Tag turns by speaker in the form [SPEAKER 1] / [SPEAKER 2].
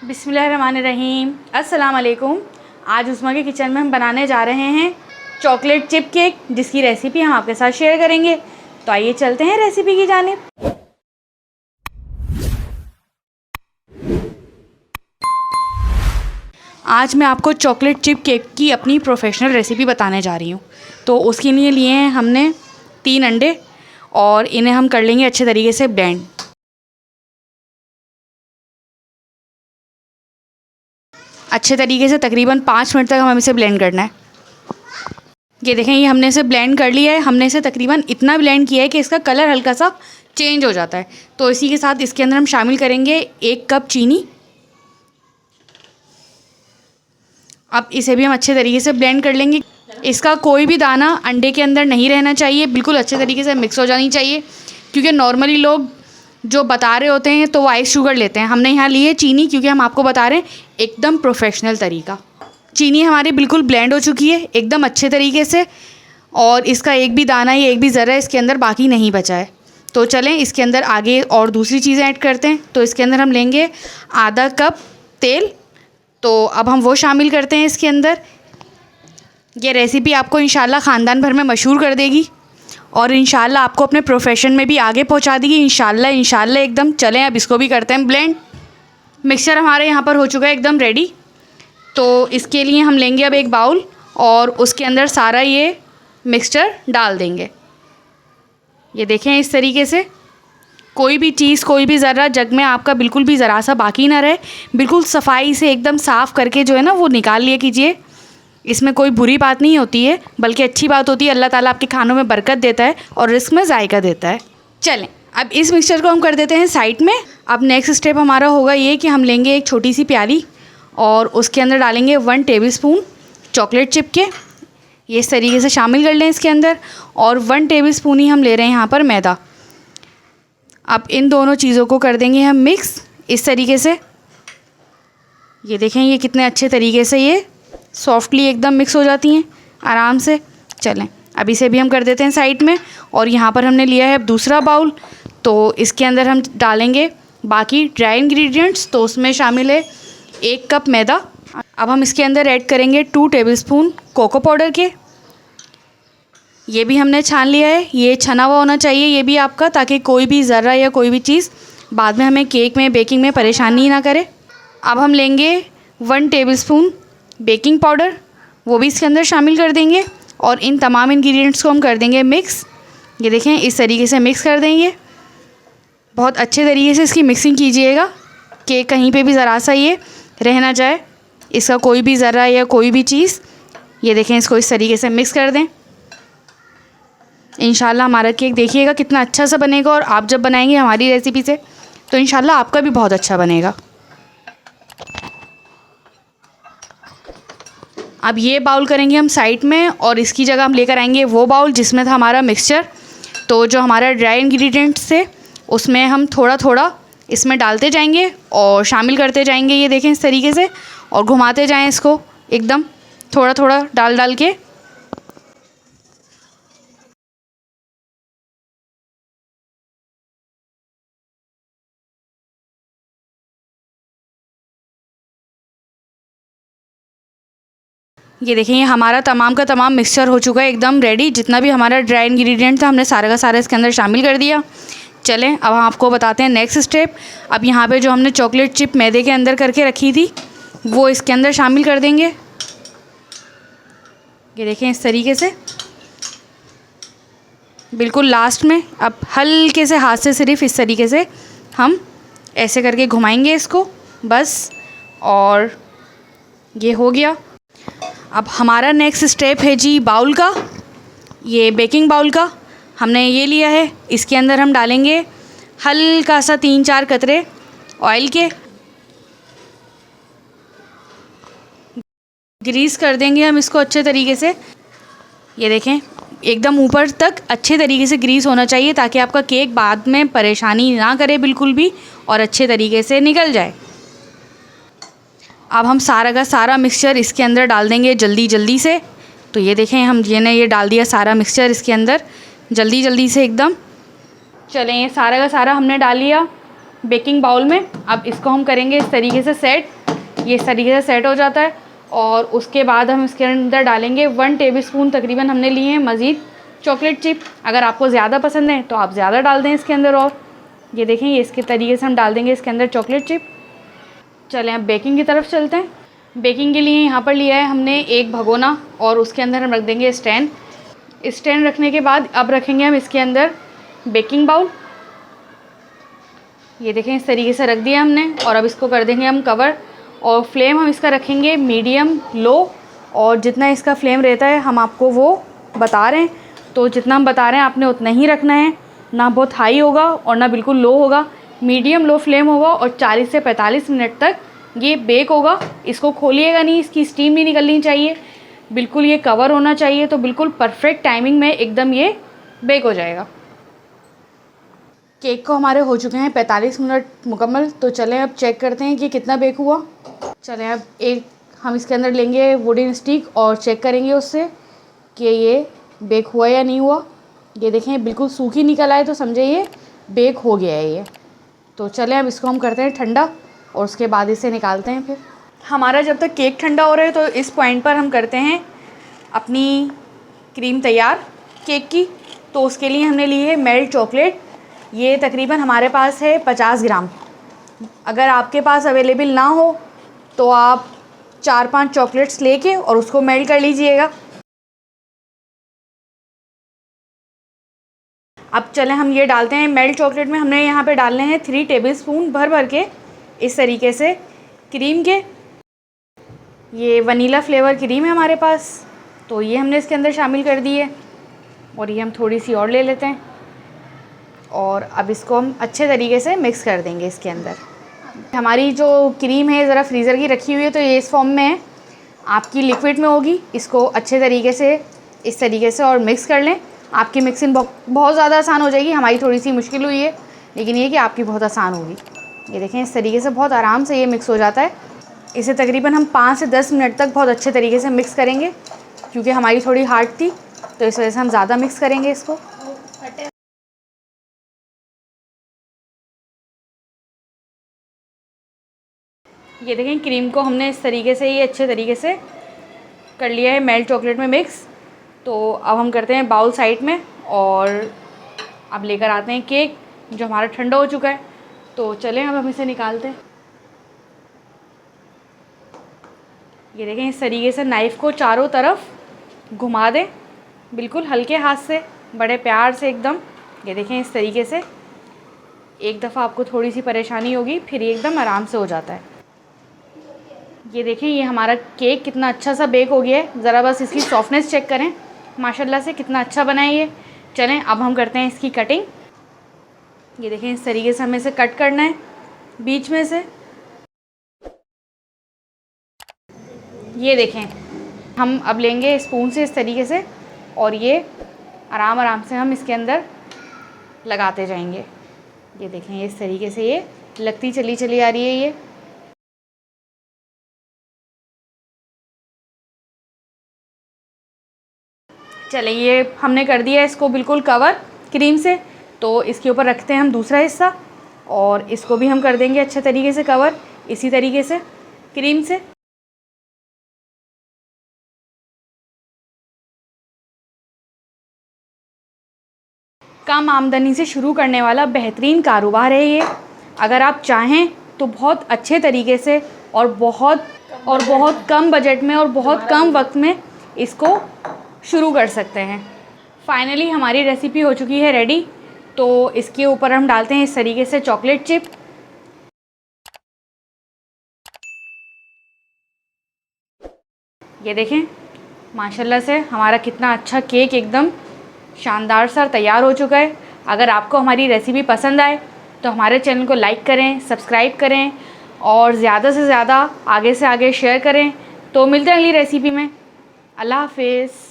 [SPEAKER 1] बिस्मिल्लाहिर्रहमानिर्रहीम। अस्सलाम वालेकुम। आज उस्मा के किचन में हम बनाने जा रहे हैं चॉकलेट चिप केक, जिसकी रेसिपी हम आपके साथ शेयर करेंगे। तो आइए चलते हैं रेसिपी की जानिब। आज मैं आपको चॉकलेट चिप केक की अपनी प्रोफेशनल रेसिपी बताने जा रही हूँ। तो उसके लिए हैं हमने 3 अंडे और इन्हें हम कर लेंगे अच्छे तरीके से ब्लेंड। अच्छे तरीके से तकरीबन 5 मिनट तक हमें इसे ब्लेंड करना है। ये देखें, ये हमने इसे ब्लेंड कर लिया है। हमने इसे तकरीबन इतना ब्लेंड किया है कि इसका कलर हल्का सा चेंज हो जाता है। तो इसी के साथ इसके अंदर हम शामिल करेंगे 1 कप चीनी। अब इसे भी हम अच्छे तरीके से ब्लेंड कर लेंगे। इसका कोई भी दाना अंडे के अंदर नहीं रहना चाहिए, बिल्कुल अच्छे तरीके से मिक्स हो जानी चाहिए। क्योंकि नॉर्मली लोग जो बता रहे होते हैं तो वो आइस शुगर लेते हैं, हमने यहाँ ली है चीनी, क्योंकि हम आपको बता रहे हैं एकदम प्रोफेशनल तरीका। चीनी हमारी बिल्कुल ब्लेंड हो चुकी है एकदम अच्छे तरीके से, और इसका एक भी दाना या एक भी ज़रा इसके अंदर बाकी नहीं बचा है। तो चलें इसके अंदर आगे और दूसरी चीज़ें ऐड करते हैं। तो इसके अंदर हम लेंगे आधा कप तेल। तो अब हम वो शामिल करते हैं इसके अंदर। ये रेसिपी आपको इंशाल्लाह ख़ानदान भर में मशहूर कर देगी और इंशाल्लाह आपको अपने प्रोफेशन में भी आगे पहुंचा देगी इंशाल्लाह एकदम। चलें अब इसको भी करते हैं ब्लेंड। मिक्सचर हमारे यहाँ पर हो चुका है एकदम रेडी। तो इसके लिए हम लेंगे अब एक बाउल और उसके अंदर सारा ये मिक्सचर डाल देंगे। ये देखें, इस तरीके से कोई भी चीज़, कोई भी ज़रा जग में आपका बिल्कुल भी ज़रा सा बाकी ना रहे। बिल्कुल सफाई से एकदम साफ़ करके जो है ना वो निकाल लिया कीजिए। इसमें कोई बुरी बात नहीं होती है, बल्कि अच्छी बात होती है। अल्लाह ताला आपके खानों में बरकत देता है और रिस्क में जायका देता है। चलें अब इस मिक्सचर को हम कर देते हैं साइड में। अब नेक्स्ट स्टेप हमारा होगा ये कि हम लेंगे एक छोटी सी प्याली और उसके अंदर डालेंगे 1 टेबलस्पून चॉकलेट चिप के। ये इस तरीके से शामिल कर लें इसके अंदर। और 1 टेबलस्पून ही हम ले रहे हैं यहाँ पर मैदा। अब इन दोनों चीज़ों को कर देंगे हम मिक्स इस तरीके से। ये देखें, ये कितने अच्छे तरीके से ये सॉफ्टली एकदम मिक्स हो जाती हैं आराम से। चलें अब इसे भी हम कर देते हैं साइड में। और यहाँ पर हमने लिया है अब दूसरा बाउल। तो इसके अंदर हम डालेंगे बाकी ड्राई इंग्रेडिएंट्स। तो उसमें शामिल है 1 कप मैदा। अब हम इसके अंदर ऐड करेंगे 2 टेबलस्पून कोको पाउडर के। ये भी हमने छान लिया है, ये छना हुआ होना चाहिए ये भी आपका, ताकि कोई भी ज़रा या कोई भी चीज़ बाद में हमें केक में बेकिंग में परेशानी ना करे। अब हम लेंगे 1 टेबलस्पून बेकिंग पाउडर, वो भी इसके अंदर शामिल कर देंगे। और इन तमाम इंग्रेडिएंट्स को हम कर देंगे मिक्स। ये देखें, इस तरीके से मिक्स कर देंगे। बहुत अच्छे तरीके से इसकी मिक्सिंग कीजिएगा कि कहीं पे भी ज़रा सा ये रह ना जाए, इसका कोई भी ज़रा या कोई भी चीज़। ये देखें, इसको इस तरीके से मिक्स कर दें। इंशाल्लाह हमारा केक देखिएगा कितना अच्छा सा बनेगा। और आप जब बनाएंगे हमारी रेसिपी से तो इंशाल्लाह आपका भी बहुत अच्छा बनेगा। अब ये बाउल करेंगे हम साइड में और इसकी जगह हम लेकर आएंगे वो बाउल जिसमें था हमारा मिक्सचर। तो जो हमारा ड्राई इंग्रेडिएंट्स थे उसमें हम थोड़ा थोड़ा इसमें डालते जाएंगे और शामिल करते जाएंगे। ये देखें, इस तरीके से, और घुमाते जाएं इसको एकदम थोड़ा थोड़ा डाल डाल के। ये देखें, ये हमारा तमाम का तमाम मिक्सचर हो चुका है एकदम रेडी। जितना भी हमारा ड्राई इंग्रेडिएंट था हमने सारा का सारा इसके अंदर शामिल कर दिया। चलें अब हम आपको बताते हैं नेक्स्ट स्टेप। अब यहाँ पे जो हमने चॉकलेट चिप मैदे के अंदर करके रखी थी वो इसके अंदर शामिल कर देंगे। ये देखें, इस तरीके से बिल्कुल लास्ट में। अब हल्के से हाथ से सिर्फ इस तरीके से हम ऐसे करके घुमाएंगे इसको बस, और ये हो गया। अब हमारा नेक्स्ट स्टेप है जी बाउल का। ये बेकिंग बाउल का हमने ये लिया है। इसके अंदर हम डालेंगे हल्का सा 3-4 कतरे ऑयल के। ग्रीस कर देंगे हम इसको अच्छे तरीके से। ये देखें, एकदम ऊपर तक अच्छे तरीके से ग्रीस होना चाहिए ताकि आपका केक बाद में परेशानी ना करे बिल्कुल भी, और अच्छे तरीके से निकल जाए। अब हम सारा का सारा मिक्सचर इसके अंदर डाल देंगे जल्दी जल्दी से। तो ये देखें, हम ये डाल दिया सारा मिक्सचर इसके अंदर जल्दी जल्दी से एकदम। चलें, ये सारा का सारा हमने डाल लिया। बेकिंग बाउल में। अब इसको हम करेंगे इस तरीके से सेट, ये इस तरीके से सेट हो जाता है। और उसके बाद हम इसके अंदर डालेंगे 1 टेबलस्पून तकरीबन हमने लिए हैं मज़ीद चॉकलेट चिप। अगर आपको ज़्यादा पसंद है तो आप ज़्यादा डाल दें इसके अंदर। और ये देखें, ये इसके तरीके से हम डाल देंगे इसके अंदर चॉकलेट चिप। चलें अब बेकिंग की तरफ चलते हैं। बेकिंग के लिए यहाँ पर लिया है हमने एक भगोना और उसके अंदर हम रख देंगे स्टैंड। स्टैंड रखने के बाद अब रखेंगे हम इसके अंदर बेकिंग बाउल। ये देखें, इस तरीके से रख दिया हमने। और अब इसको कर देंगे हम कवर। और फ्लेम हम इसका रखेंगे मीडियम लो। और जितना इसका फ्लेम रहता है हम आपको वो बता रहे हैं, तो जितना हम बता रहे हैं आपने उतना ही रखना है। ना बहुत हाई होगा और ना बिल्कुल लो होगा, मीडियम लो फ्लेम होगा। और 40 से 45 मिनट तक ये बेक होगा। इसको खोलिएगा नहीं, इसकी स्टीम नहीं निकलनी चाहिए, बिल्कुल ये कवर होना चाहिए। तो बिल्कुल परफेक्ट टाइमिंग में एकदम ये बेक हो जाएगा। केक को हमारे हो चुके हैं 45 मिनट मुकम्मल। तो चलें अब चेक करते हैं कि कितना बेक हुआ। चलें अब एक हम इसके अंदर लेंगे वुडन स्टिक और चेक करेंगे उससे कि ये बेक हुआ या नहीं हुआ। ये देखें, बिल्कुल सूखी निकल आए तो समझे ये बेक हो गया है ये। तो चलें अब इसको हम करते हैं ठंडा और उसके बाद इसे निकालते हैं। फिर हमारा जब तक केक ठंडा हो रहा है तो इस पॉइंट पर हम करते हैं अपनी क्रीम तैयार केक की। तो उसके लिए हमने ली है मेल्ट चॉकलेट। ये तकरीबन हमारे पास है 50 ग्राम। अगर आपके पास अवेलेबल ना हो तो आप 4-5 चॉकलेट्स लेके और उसको मेल्ट कर लीजिएगा। अब चलें हम ये डालते हैं मेल्ट चॉकलेट में। हमने यहाँ पे डालने हैं 3 टेबलस्पून भर भर के इस तरीके से क्रीम के। ये वनीला फ्लेवर क्रीम है हमारे पास, तो ये हमने इसके अंदर शामिल कर दी है। और ये हम थोड़ी सी और ले लेते हैं और अब इसको हम अच्छे तरीके से मिक्स कर देंगे इसके अंदर। हमारी जो क्रीम है ज़रा फ्रीज़र की रखी हुई है, तो ये इस फॉर्म में है, आपकी लिक्विड में होगी। इसको अच्छे तरीके से इस तरीके से और मिक्स कर लें। आपकी मिक्सिंग बहुत ज़्यादा आसान हो जाएगी। हमारी थोड़ी सी मुश्किल हुई है, लेकिन ये कि आपकी बहुत आसान होगी। ये देखें, इस तरीके से बहुत आराम से ये मिक्स हो जाता है। इसे तकरीबन हम 5 से 10 मिनट तक बहुत अच्छे तरीके से मिक्स करेंगे, क्योंकि हमारी थोड़ी हार्ड थी तो इस वजह से हम ज़्यादा मिक्स करेंगे इसको। ये देखें, क्रीम को हमने इस तरीके से ये अच्छे तरीके से कर लिया है मेल्ट चॉकलेट में मिक्स। तो अब हम करते हैं बाउल साइड में और अब लेकर आते हैं केक जो हमारा ठंडा हो चुका है। तो चलें अब हम इसे निकालते हैं। ये देखें, इस तरीके से नाइफ़ को चारों तरफ घुमा दें, बिल्कुल हल्के हाथ से, बड़े प्यार से एकदम। ये देखें, इस तरीके से एक दफ़ा आपको थोड़ी सी परेशानी होगी, फिर ये एकदम आराम से हो जाता है। ये देखें, ये हमारा केक कितना अच्छा सा बेक हो गया है। ज़रा बस इसकी सॉफ्टनेस चेक करें, माशाल्लाह से कितना अच्छा बना है ये। चलें अब हम करते हैं इसकी कटिंग। ये देखें, इस तरीके से हमें इसे कट करना है बीच में से। ये देखें, हम अब लेंगे स्पून से इस तरीके से और ये आराम आराम से हम इसके अंदर लगाते जाएंगे। ये देखें, इस तरीके से ये लगती चली आ रही है ये। चलें, ये हमने कर दिया इसको बिल्कुल कवर क्रीम से। तो इसके ऊपर रखते हैं हम दूसरा हिस्सा और इसको भी हम कर देंगे अच्छे तरीके से कवर इसी तरीके से क्रीम से। कम आमदनी से शुरू करने वाला बेहतरीन कारोबार है ये। अगर आप चाहें तो बहुत अच्छे तरीके से और बहुत कम बजट में और बहुत कम वक्त में इसको शुरू कर सकते हैं। फाइनली हमारी रेसिपी हो चुकी है रेडी। तो इसके ऊपर हम डालते हैं इस तरीके से चॉकलेट चिप। ये देखें, माशाल्लाह से हमारा कितना अच्छा केक एकदम शानदार सा तैयार हो चुका है। अगर आपको हमारी रेसिपी पसंद आए तो हमारे चैनल को लाइक करें, सब्सक्राइब करें और ज़्यादा से ज़्यादा आगे से आगे शेयर करें। तो मिलते हैं अगली रेसिपी में। अल्लाह हाफ़िज़।